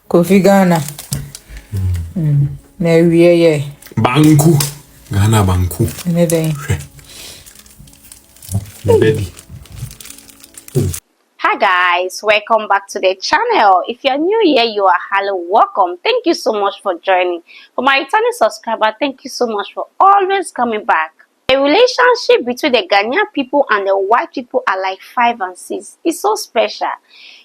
Kofi Ghana. Na wiye. Banku. Ghana banku. Anything. Hi guys, welcome back to the channel. If you're new here, you are highly welcome. Thank you so much for joining. For my returning subscriber, thank you so much for always coming back. The relationship between the Ghanaian people and the white people are like 5 and 6. It's so special.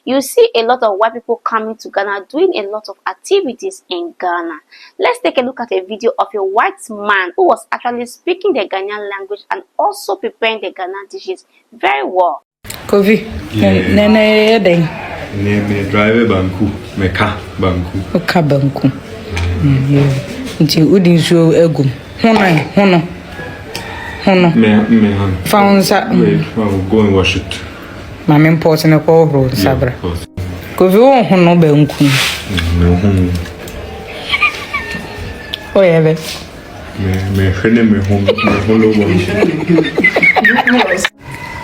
You see a lot of white people coming to Ghana doing a lot of activities in Ghana. Let's take a look at a video of a white man who was actually speaking the Ghanaian language and also preparing the Ghanaian dishes very well. Kofi. Nene den. Me drive banku, me car banku. Oka banku. Nti udin so egum. Hono. Me han. Found I'll go and wash it. Mama import na ko ro sabra. Kofi won hono banku. Me hon. Oyebe. Me hene me holo banku.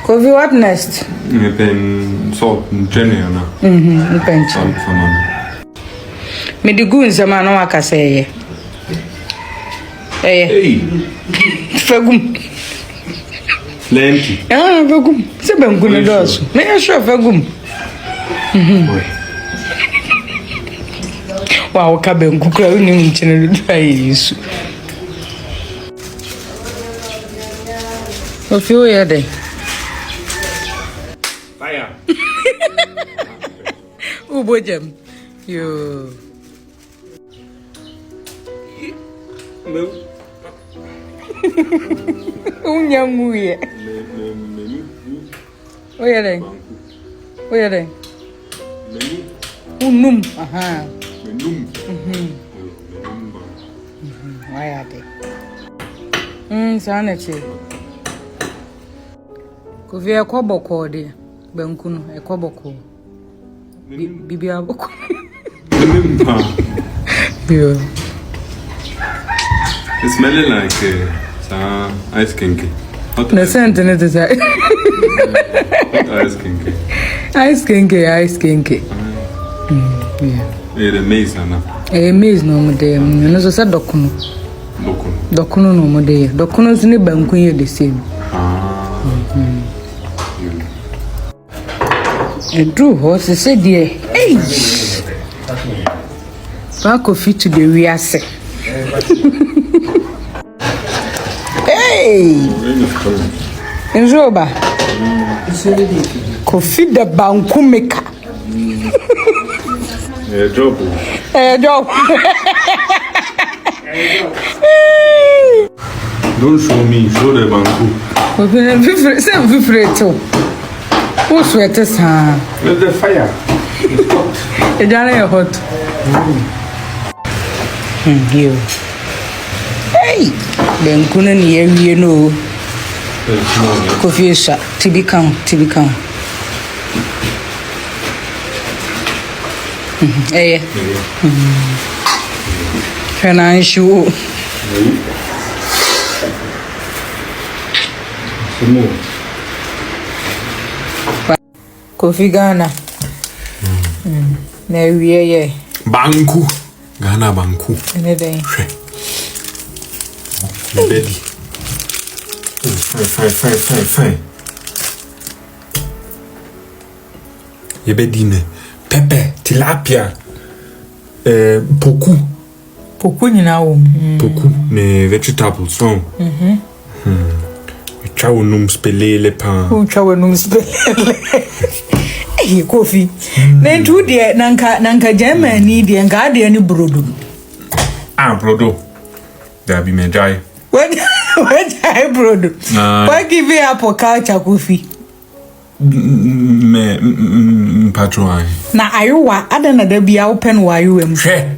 Kofi, what next? Me pen salt Nigerian na. Pench. Me di gun sama no aka say Hey. Fagum. Plenty. Fagum. Se banku no doso. Me sure fagum. Wow, ka banku kra uni mchene do ayesu. O fio ya dey. Fire. Ubojam. Yo. Unyamuye. Oyere. Unum. Aha. Why sanity. Kofi ekoboko de. Banku no ekoboko. Bibi aboko. Yeah. It's smelling like ice kinky. No sentence is that. Ice kinky. Ice kinky. Yeah. It's amazing, na. Amazing no mo dey. No so say dokuno. Dokuno no mo dey. Dokuno so ne banku ye the same. Drew horse said dear. Hey. Back of it to the rease. Hey. Enjoba. Coffee the banku maker. Job. Don't show me, show the banku. Same too. Who sweater sa? With the fire. It's hot. It's very hot. Here. Hey, then couldn't you know? Coffee shop. TB count. Hey. Financial. Some more. Kofi Ghana. Na wiye. Banku. Ghana banku. Anything. Ready. Fine. Yebedine. Pepper, tilapia. Poku nyina wo. Poku ne vegetables so. Chawo num spelele pa. Chawo num spelele. Eh Kofi. Na ntu de nanka Germany de nka de ni brodo. Brodo. There be me jai. What jai brodo? Why give you apple culture Kofi? Me patron. Na ayuwa adana da bia open wa ayuwa Hwe.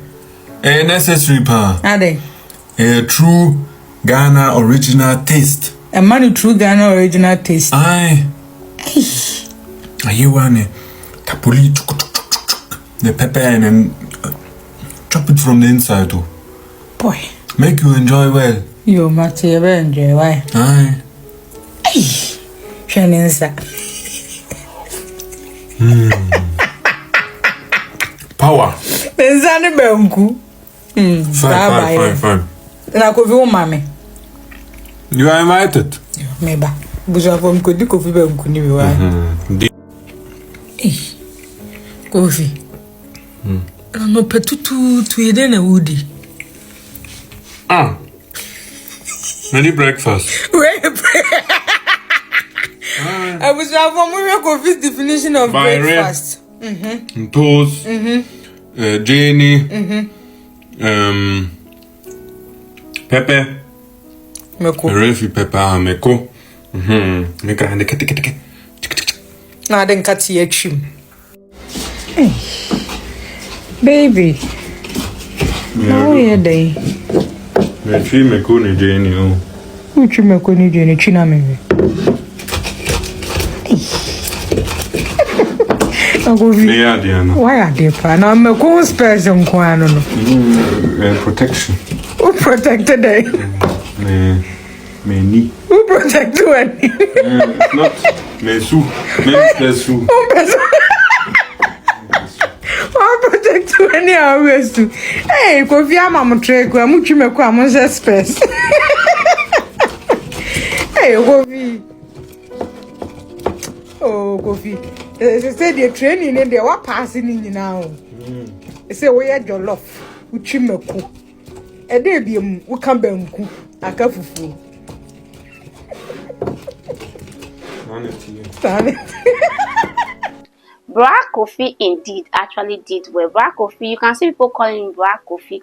Necessary pa. Ade. True Ghana original taste. A man true Ghana original taste. Aye. Ayuwa ne tapuli the pepper and chop it from the inside too. Boy. Make you enjoy well. You must enjoy why? Aye. Hey. Shanensa. Power. Enzani benku. Fine. Na Kofi wo mame. You are invited. Meba. Buja from Kodi Kofi benku ni we wa. Kofi. No petutu tu yede na wudi. Many breakfast. I was from Kofi's definition of breakfast. Toast. Jenny. Pepper. Meko. Refi pepper meko. Make and the Na den kati yechim. Baby. Now we day. Me chi meko ni Jenny o. Uchi meko ni Jenny china mimi. Diana. Why are they pa? Now meko special nkwano no. Protection. Who protected them? Me ni. Who protected when? Not me su. Who protect when you always do? Hey, Kofi ama mtreko, amuchi meko amunse space. Hey, Kofi. Oh, Kofi. They say the training and they were passing in now. They say we are jollof, uchi meko. Edebium, we can benku, akafufu. Black Kofi indeed actually did well. Black Kofi, you can see people calling him Black Kofi.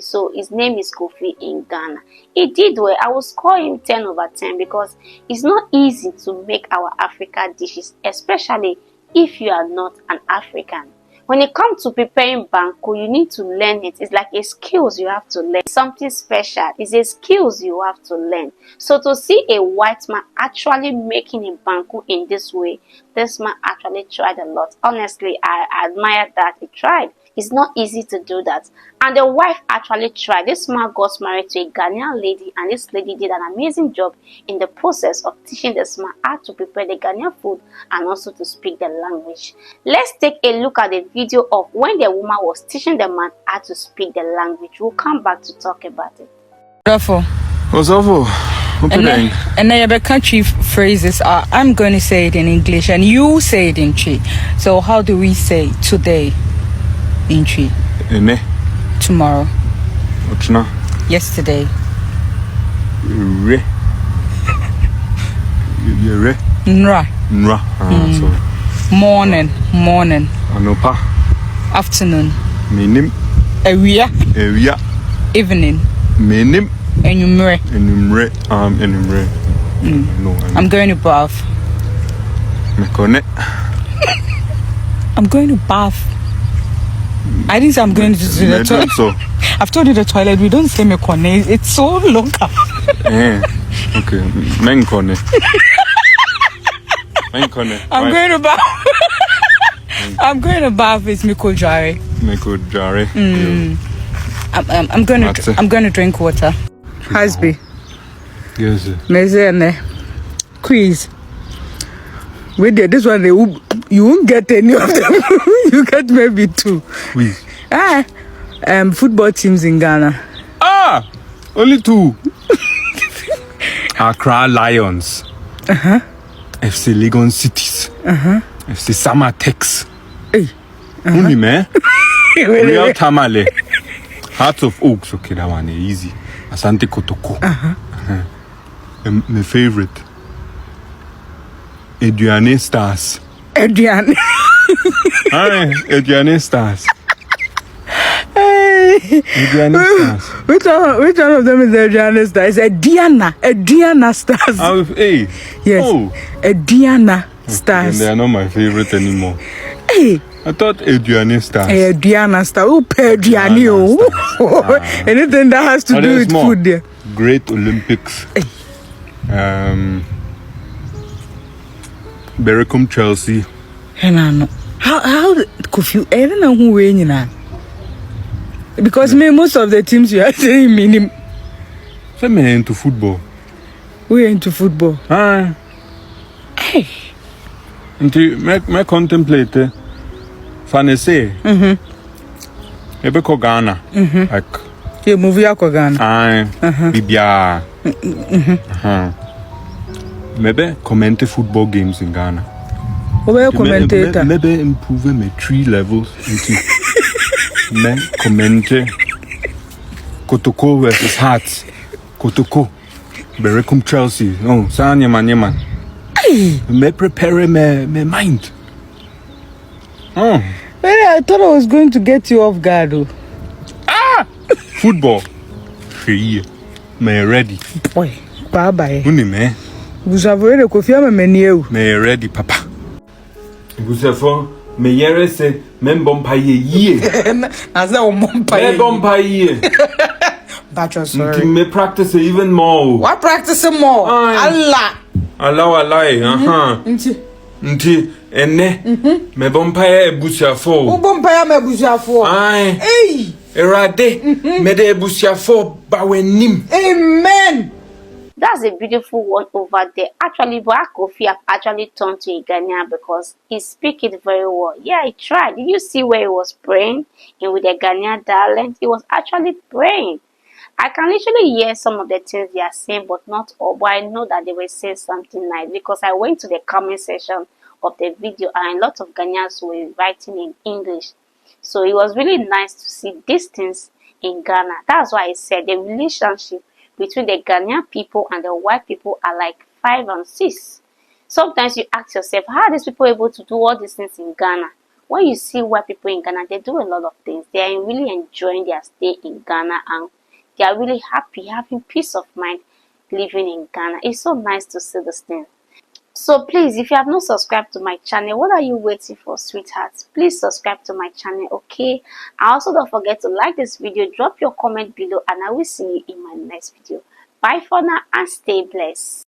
So his name is Kofi in Ghana. He did well. I will score him 10/10 because it's not easy to make our African dishes, especially if you are not an African. When it comes to preparing banku, you need to learn it. It's like a skills you have to learn. Something special. It's a skills you have to learn. So to see a white man actually making a banku in this way, this man actually tried a lot. Honestly, I admire that he tried. It's not easy to do that. And the wife actually tried. This man got married to a Ghanaian lady, and this lady did an amazing job in the process of teaching this man how to prepare the Ghanaian food and also to speak the language. Let's take a look at the video of when the woman was teaching the man how to speak the language. We'll come back to talk about it. What's awful? And then your country phrases are, I'm going to say it in English and you say it in Chi. So how do we say today in Chi? Tomorrow. Yesterday. Nra. Sorry. Morning. Anopa. Afternoon. Minim. Ewia. Evening. Minim. Enumere. No. I'm going to bath. I'm going to bath. I didn't say I'm going to the toilet. So. I've told you the toilet. We don't say mekone. It's so local. Okay. Menkone. I'm going to bath. I'm going to bath with Miko Jare. I'm going to drink water. Hasbi. Yes, sir. Mezene. Quiz. Wait there, this one you won't get any of them. You get maybe 2. Quiz. Football teams in Ghana. Only 2. Accra Lions. FC Legon Cities. FC Samatex. Only man. Real Tamale. Hearts of Oaks. Okay, that one is easy. Asante Kotoko. My favorite. Adriane Stars. Adriane Stars. Which one of them is Adriane Stars? Adriana Stars. Yes. Oh. Adriana Stars. And they are not my favorite anymore. Hey. I thought Adriane Stars. Adriana Stars. Oh, Adriane. Anything that has to do with food there. Great Olympics. Bericum Chelsea. How Kofi? I don't know who winning. Because most of the teams you are saying meaning. I'm into football. We're into football. Hey. Into me contemplate. Fanese. Ebe ko Ghana. Like Yeah, movie ako Ghana. Bibia. Maybe comment football games in Ghana. Obe commentator. Maybe improve my 3 levels into me comment Kotoko versus Hearts. Kotoko. Berekum Chelsea. Oh, Sanya man. Me prepare my mind. Oh. I thought I was going to get you off guard. Oh. Football. Hey, me ready. Boy, bye. Uni me. Busafo de kofia me meniu. Me ready, papa. Busafo, me yere se me bompa ye. Aza o mompa ye. Me bompa ye. Bacho sorry. Me practice even more. What practice more? Allah. Allah. Nti ene me bompa ye busafo. O bompa ya me busafo. Ai. Hey. Erade me de busafo ba wenim. Amen. That's a beautiful one over there. Actually, Black Kofi have actually turned to a Ghanaian because he speaks it very well. Yeah, he tried. Did you see where he was praying? And with the Ghanaian dialect, he was actually praying. I can literally hear some of the things they are saying, but not all. But I know that they were saying something nice because I went to the comment section of the video and a lot of Ghanaians were writing in English. So it was really nice to see these things in Ghana. That's why I said the relationship between the Ghanaian people and the white people are like 5 and 6. Sometimes you ask yourself, how are these people able to do all these things in Ghana? When you see white people in Ghana, they do a lot of things. They are really enjoying their stay in Ghana and they are really happy, having peace of mind living in Ghana. It's so nice to see this thing. So please, if you have not subscribed to my channel, what are you waiting for, sweethearts? Please subscribe to my channel, okay? And also don't forget to like this video, drop your comment below, and I will see you in my next video. Bye for now and stay blessed.